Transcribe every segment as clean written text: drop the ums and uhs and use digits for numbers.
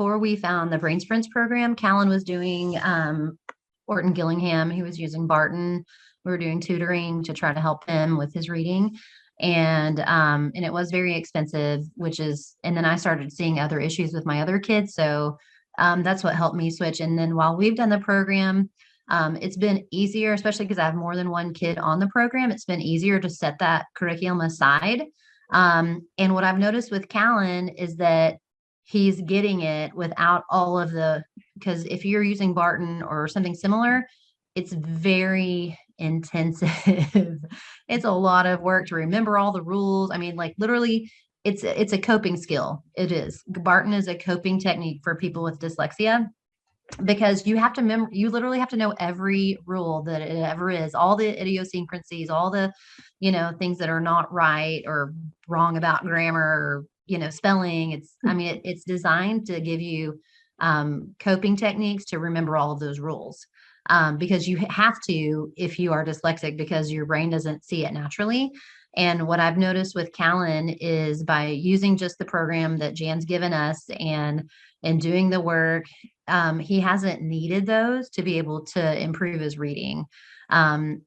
before we found the Brain Sprints program, Callan was doing Orton-Gillingham. He was using Barton. We were doing tutoring to try to help him with his reading. And it was very expensive, and then I started seeing other issues with my other kids. So that's what helped me switch. And then while we've done the program, it's been easier, especially because I have more than one kid on the program. It's been easier to set that curriculum aside. And what I've noticed with Callan is that he's getting it without all of because if you're using Barton or something similar, it's very intensive. It's a lot of work to remember all the rules. I mean, like literally, it's a coping skill. It is. Barton is a coping technique for people with dyslexia because you literally have to know every rule that it ever is, all the idiosyncrasies, all the, things that are not right or wrong about grammar or, spelling. It's designed to give you coping techniques to remember all of those rules. Because you have to if you are dyslexic because your brain doesn't see it naturally. And what I've noticed with Callan is by using just the program that Jan's given us and doing the work, he hasn't needed those to be able to improve his reading,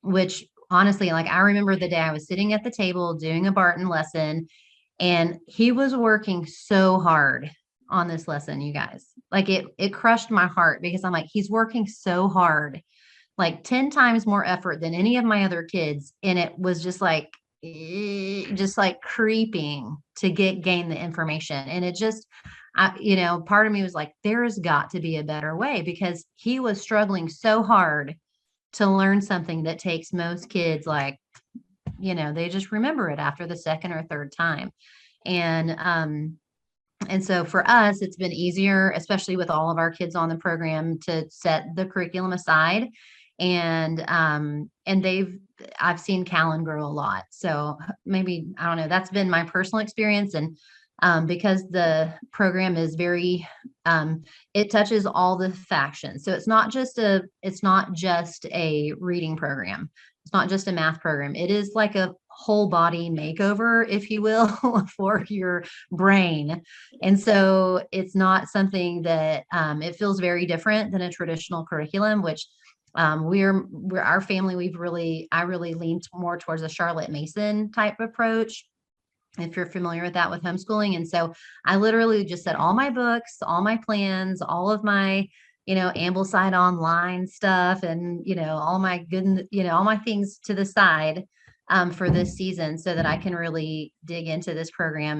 which honestly, like I remember the day I was sitting at the table doing a Barton lesson and he was working so hard on this lesson, you guys. Like it crushed my heart because I'm like, he's working so hard, like 10 times more effort than any of my other kids. And it was just like creeping to gain the information. And it just, part of me was like, there's got to be a better way because he was struggling so hard to learn something that takes most kids like, they just remember it after the second or third time. And so for us, it's been easier, especially with all of our kids on the program, to set the curriculum aside. And I've seen Callan grow a lot. So maybe, I don't know, that's been my personal experience. And because the program is very, it touches all the factions. So it's not just a reading program. It's not just a math program. It is like a whole body makeover, if you will, for your brain. And so it's not something that it feels very different than a traditional curriculum, which we're our family, I really leaned more towards a Charlotte Mason type approach, if you're familiar with that with homeschooling. And so I literally just set all my books, all my plans, all of my, Ambleside online stuff and, all my good, all my things to the side for this season so that I can really dig into this program